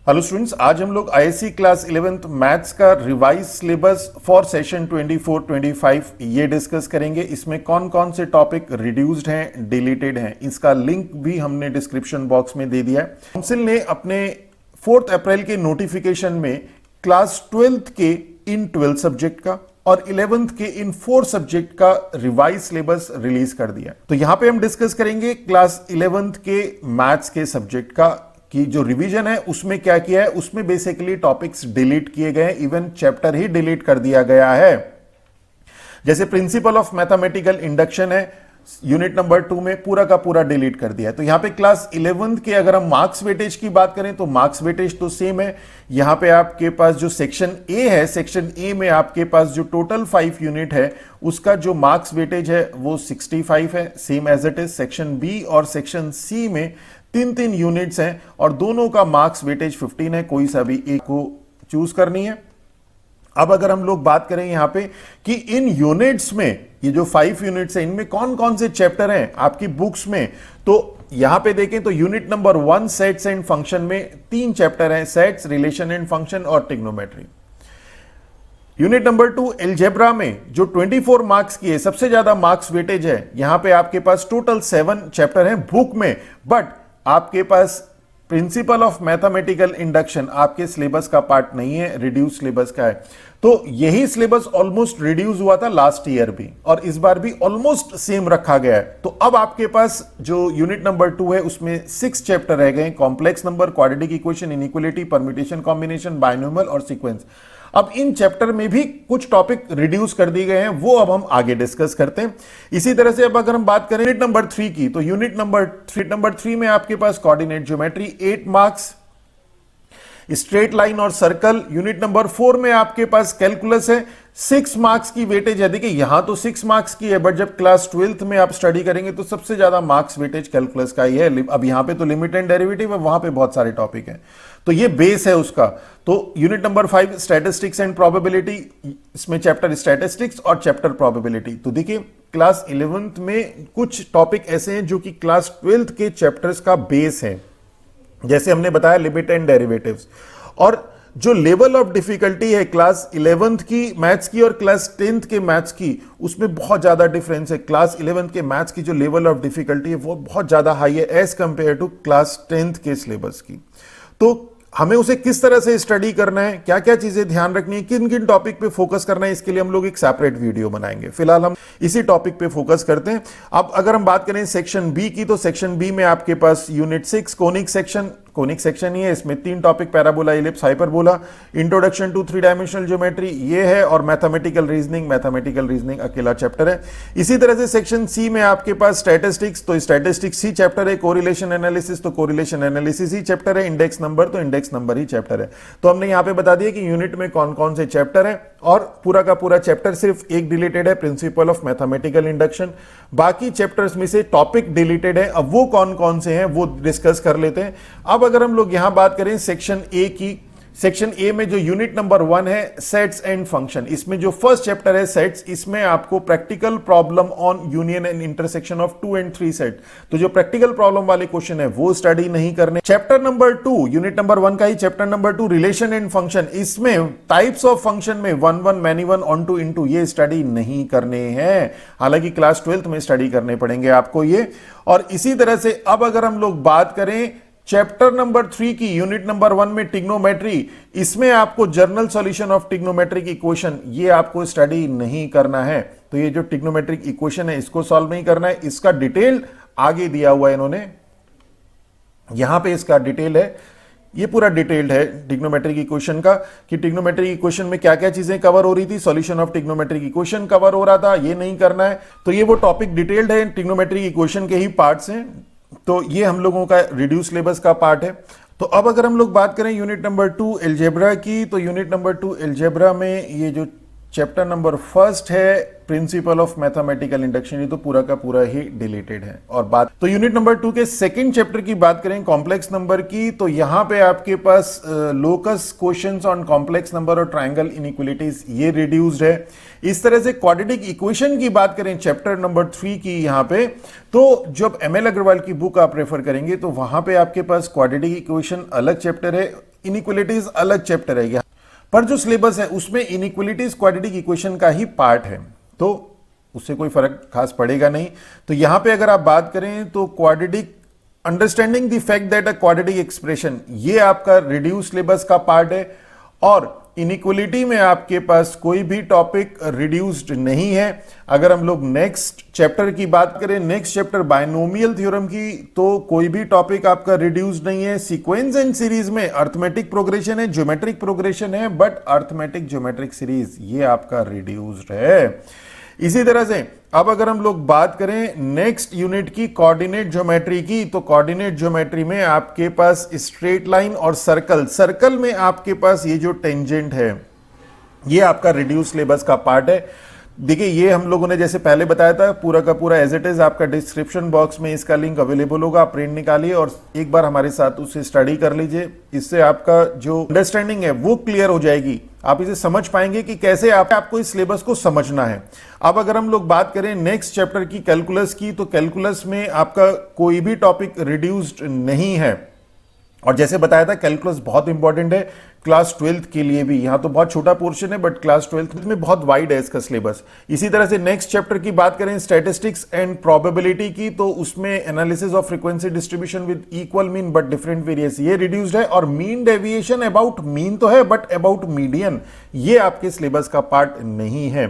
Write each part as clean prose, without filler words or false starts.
Hello students, आज हम लोग आईएससी क्लास 11th मैथ्स का रिवाइज सिलेबस फॉर सेशन 24-25 ये डिस्कस करेंगे। इसमें कौन कौन से टॉपिक रिड्यूस्ड हैं, डिलीटेड हैं, इसका लिंक भी हमने डिस्क्रिप्शन बॉक्स में दे दिया है। काउंसिल ने अपने 4 अप्रैल के नोटिफिकेशन में क्लास 12th के इन 12 सब्जेक्ट का और 11th के इन 4 सब्जेक्ट का रिवाइज सिलेबस रिलीज कर दिया। तो यहां पे हम डिस्कस करेंगे क्लास 11th के मैथ्स के सब्जेक्ट का कि जो रिवीजन है उसमें क्या किया है। उसमें बेसिकली टॉपिक्स डिलीट किए गए, इवन चैप्टर ही डिलीट कर दिया गया है। जैसे प्रिंसिपल ऑफ मैथमेटिकल इंडक्शन है, यूनिट नंबर 2 में पूरा का पूरा डिलीट कर दिया है। तो यहां पे क्लास 11th के अगर हम मार्क्स वेटेज की बात करें तो मार्क्स वेटेज तो सेम है। यहां पे आपके पास जो सेक्शन ए है, सेक्शन ए में आपके पास जो टोटल 5 यूनिट है उसका जो मार्क्स वेटेज है वो 65 है, same as it is. Section B और सेक्शन सी में 3 यूनिट्स हैं और दोनों का मार्क्स वेटेज 15 है, कोई सा भी एक को चूज करनी है। अब अगर हम लोग बात करें यहां पे कि इन यूनिट्स में, ये जो 5 यूनिट्स हैं, इनमें कौन कौन से चैप्टर हैं आपकी बुक्स में, तो यहां पे देखें तो unit number 1 sets and function में 3 चैप्टर हैं, सेट्स, रिलेशन एंड फंक्शन और ट्रिग्नोमेट्री। यूनिट नंबर 2 अलजेब्रा में जो 24 मार्क्स की है, सबसे ज्यादा मार्क्स वेटेज है, यहां पे आपके पास टोटल 7 चैप्टर हैं बुक में, बट आपके पास प्रिंसिपल ऑफ मैथमेटिकल इंडक्शन आपके सिलेबस का पार्ट नहीं है, रिड्यूस सिलेबस का है। तो यही सिलेबस ऑलमोस्ट रिड्यूस हुआ था लास्ट ईयर भी और इस बार भी ऑलमोस्ट सेम रखा गया है। तो अब आपके पास जो यूनिट नंबर 2 है उसमें 6 चैप्टर रह गए, complex number, quadratic equation, inequality, permutation, combination, binomial और सीक्वेंस। अब इन चैप्टर में भी कुछ टॉपिक रिड्यूस कर दिए गए हैं, वो अब हम आगे डिस्कस करते हैं। इसी तरह से अब अगर हम बात करें यूनिट नंबर 3 की, तो यूनिट नंबर 3 में आपके पास coordinate geometry 8 marks, straight line और सर्कल। यूनिट नंबर 4 में आपके पास कैलकुलस है, 6 मार्क्स की वेटेज है। देखिए यहां तो 6 मार्क्स की है, बट जब क्लास 12th में आप स्टडी करेंगे तो सबसे ज्यादा मार्क्स वेटेज कैलकुलस का ही है। अब यहां पे तो लिमिट एंड डेरिवेटिव है, वहां पे बहुत सारे टॉपिक हैं, तो ये बेस है उसका। तो unit number 5 statistics and probability, इसमें चैप्टर स्टैटिस्टिक्स और चैप्टर प्रोबेबिलिटी। तो देखिए क्लास 11th में कुछ टॉपिक ऐसे हैं जो कि क्लास 12th के चैप्टर्स का बेस है, जैसे हमने बताया लिमिट एंड डेरिवेटिव्स। और जो लेवल ऑफ डिफिकल्टी है क्लास 11th की मैथ्स की और क्लास 10th के मैथ्स की, उसमें बहुत ज्यादा डिफरेंस है। क्लास 11th के मैथ्स की जो लेवल ऑफ डिफिकल्टी है वो बहुत ज्यादा हाई है as compare to class 10th के सिलेबस की। तो हमें उसे किस तरह से स्टडी करना है, क्या क्या चीजें ध्यान रखनी है, किन किन टॉपिक पे फोकस करना है, इसके लिए हम लोग एक सेपरेट वीडियो बनाएंगे। फिलहाल हम इसी टॉपिक पे फोकस करते हैं। अब अगर हम बात करें सेक्शन बी की, तो सेक्शन बी में आपके पास यूनिट 6 कोनिक सेक्शन ही है। इसमें 3 topic parabola, ellipse, hyperbola, introduction to 3 dimensional geometry ये है, और मैथमेटिकल रीजनिंग अकेला चैप्टर है। इसी तरह से सेक्शन सी में आपके पास स्टैटिस्टिक्स, तो स्टैटिस्टिक्स ही चैप्टर है, कोरिलेशन एनालिसिस, तो कोरिलेशन एनालिसिस ही चैप्टर है, इंडेक्स नंबर, तो इंडेक्स नंबर ही चैप्टर है। तो हमने यहां पे बता दिया कि यूनिट में कौन कौन से चैप्टर है, और पूरा का पूरा चैप्टर सिर्फ एक डिलीटेड है, प्रिंसिपल ऑफ मैथमेटिकल इंडक्शन। बाकी चैप्टर्स में से टॉपिक डिलीटेड है, अब वो कौन कौन से हैं वो डिस्कस कर लेते हैं। अब अगर हम लोग यहां बात करें सेक्शन ए की, सेक्शन ए में जो यूनिट नंबर 1 है सेट्स एंड फंक्शन, इसमें जो फर्स्ट चैप्टर है सेट्स, इसमें आपको practical problem on union and intersection of 2 and 3 set, तो जो प्रैक्टिकल प्रॉब्लम वाले क्वेश्चन है वो स्टडी नहीं करने। चैप्टर नंबर 2, यूनिट नंबर 1 का ही chapter number 2 relation and function, इसमें टाइप्स ऑफ फंक्शन में 1 1 मैनी 1 ऑन 2 into ये स्टडी नहीं करने हैं, हालांकि क्लास 12th में स्टडी करने पड़ेंगे आपको ये। और इसी तरह से अब अगर हम लोग बात करें चैप्टर नंबर 3 की, यूनिट नंबर 1 में ट्रिग्नोमेट्री, इसमें आपको journal solution of trigonometric equation ये आपको स्टडी नहीं करना है। तो ये जो ट्रिग्नोमेट्रिक इक्वेशन है इसको सॉल्व नहीं करना है, इसका डिटेल आगे दिया हुआ है इन्होंने, यहां पे इसका डिटेल है, ये पूरा डिटेल्ड है ट्रिग्नोमेट्रिक इक्वेशन का, कि ट्रिग्नोमेट्रिक इक्वेशन में क्या क्या चीजें कवर हो रही थी, solution of trigonometric equation cover हो रहा था, ये नहीं करना है। तो ये वो टॉपिक डिटेल्ड है, ट्रिग्नोमेट्रिक इक्वेशन के ही पार्ट्स हैं, तो ये हम लोगों का रिड्यूस सिलेबस का पार्ट है। तो अब अगर हम लोग बात करें यूनिट नंबर 2 अलजेब्रा की, तो यूनिट नंबर 2 अलजेब्रा में ये जो चैप्टर नंबर 1 है प्रिंसिपल ऑफ मैथमेटिकल इंडक्शन, ये तो पूरा का पूरा ही डिलीटेड है। और बात तो यूनिट नंबर 2 के सेकंड चैप्टर की बात करें कॉम्प्लेक्स नंबर की, तो यहां पे आपके पास locus questions on complex number और ट्रायंगल इनइक्वालिटीज ये रिड्यूस्ड है। इस तरह से क्वाड्रेटिक इक्वेशन की बात करें चैप्टर नंबर 3 की यहां पे, तो जब एमएल अग्रवाल की बुक आप रेफर करेंगे तो वहां पे आपके पास क्वाड्रेटिक इक्वेशन अलग चैप्टर है, इनइक्वलिटीज अलग चैप्टर है, पर जो सिलेबस है उसमें इनइक्वलिटीज क्वाड्रेटिक इक्वेशन का ही पार्ट है, तो उससे कोई फर्क खास पड़ेगा नहीं। तो यहां पे अगर आप बात करें तो quadratic understanding the fact that a quadratic expression, ये आपका रिड्यूस सिलेबस का पार्ट है। और इनइक्वलिटी में आपके पास कोई भी टॉपिक रिड्यूस्ड नहीं है। अगर हम लोग नेक्स्ट चैप्टर की बात करें, नेक्स्ट चैप्टर बायनोमियल थ्योरम की, तो कोई भी टॉपिक आपका रिड्यूस्ड नहीं है। सीक्वेंस एंड सीरीज में अर्थमेटिक प्रोग्रेशन है, ज्योमेट्रिक प्रोग्रेशन है, बट अर्थमेटिक ज्योमेट्रिक सीरीज ये आपका रिड्यूस्ड है। इसी तरह से अब अगर हम लोग बात करें नेक्स्ट यूनिट की कोऑर्डिनेट ज्योमेट्री की, तो कोऑर्डिनेट ज्योमेट्री में आपके पास स्ट्रेट लाइन और सर्कल, सर्कल में आपके पास ये जो टेंजेंट है ये आपका रिड्यूस सिलेबस का पार्ट है। देखिए ये हम लोगों ने जैसे पहले बताया था, पूरा का पूरा एज इट इज आपका डिस्क्रिप्शन बॉक्स में इसका लिंक अवेलेबल होगा, आप प्रिंट निकालिए और एक बार हमारे साथ उसे स्टडी कर लीजिए। इससे आपका जो अंडरस्टैंडिंग है वो क्लियर हो जाएगी, आप इसे समझ पाएंगे कि कैसे आपको इस सिलेबस को समझना है। अब अगर हम लोग बात करें नेक्स्ट चैप्टर की कैलकुलस की, तो कैलकुलस में आपका कोई भी टॉपिक रिड्यूस्ड नहीं है। और जैसे बताया था कैलकुलस बहुत इंपॉर्टेंट है क्लास 12th के लिए भी, यहां तो बहुत छोटा पोर्शन है बट क्लास 12th में बहुत वाइड है इसका सिलेबस। इसी तरह से नेक्स्ट चैप्टर की बात करें स्टैटिस्टिक्स एंड प्रोबेबिलिटी की, तो उसमें analysis of frequency distribution with equal mean but different variance ये रिड्यूस्ड है। और मीन डेविएशन अबाउट मीन तो है बट अबाउट मीडियन ये आपके सिलेबस का पार्ट नहीं है।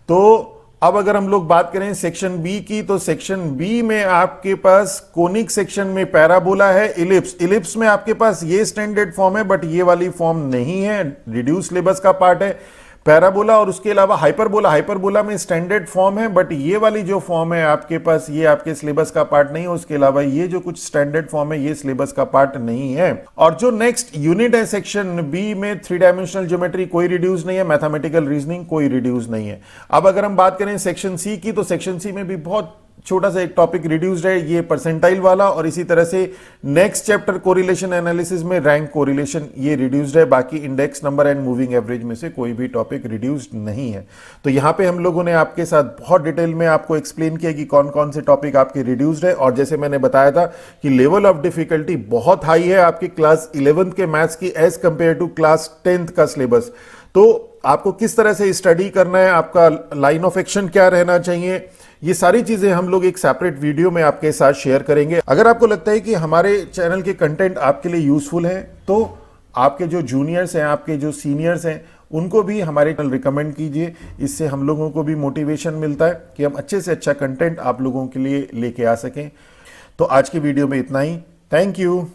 तो अब अगर हम लोग बात करें सेक्शन बी की, तो सेक्शन बी में आपके पास कोनिक सेक्शन में पैराबोला है, इलिप्स, इलिप्स में आपके पास ये स्टैंडर्ड फॉर्म है बट ये वाली फॉर्म नहीं है, रिड्यूस सिलेबस का पार्ट है। पैराबोला और उसके अलावा हाइपरबोला, हाइपरबोला में स्टैंडर्ड फॉर्म है बट ये वाली जो फॉर्म है आपके पास ये आपके सिलेबस का पार्ट नहीं है। उसके अलावा ये जो कुछ स्टैंडर्ड फॉर्म है ये सिलेबस का पार्ट नहीं है। और जो नेक्स्ट यूनिट है सेक्शन बी में 3 डायमेंशनल ज्योमेट्री कोई रिड्यूस नहीं है, मैथमेटिकल रीजनिंग कोई रिड्यूस नहीं है। अब अगर हम बात करें सेक्शन सी की, तो सेक्शन सी में भी बहुत छोटा सा एक टॉपिक रिड्यूस्ड है, ये परसेंटाइल वाला। और इसी तरह से नेक्स्ट चैप्टर कोरिलेशन एनालिसिस में रैंक कोरिलेशन ये रिड्यूस्ड है। बाकी index number and moving average में से कोई भी टॉपिक रिड्यूस्ड नहीं है। तो यहां पे हम लोगों ने आपके साथ बहुत डिटेल में आपको एक्सप्लेन किया कि कौन कौन से टॉपिक आपके रिड्यूस्ड है। और जैसे मैंने बताया था कि लेवल ऑफ डिफिकल्टी बहुत हाई है आपकी क्लास 11th के मैथ्स की as compare to class 10th का सिलेबस। तो आपको किस तरह से स्टडी करना है, आपका लाइन ऑफ एक्शन क्या रहना चाहिए, ये सारी चीजें हम लोग एक सेपरेट वीडियो में आपके साथ शेयर करेंगे। अगर आपको लगता है कि हमारे चैनल के कंटेंट आपके लिए यूजफुल है, तो आपके जो जूनियर्स हैं, आपके जो सीनियर्स हैं, उनको भी हमारे चैनल रिकमेंड कीजिए। इससे हम लोगों को भी मोटिवेशन मिलता है कि हम अच्छे से अच्छा कंटेंट आप लोगों के लिए लेके आ सकें। तो आज की वीडियो में इतना ही। Thank you.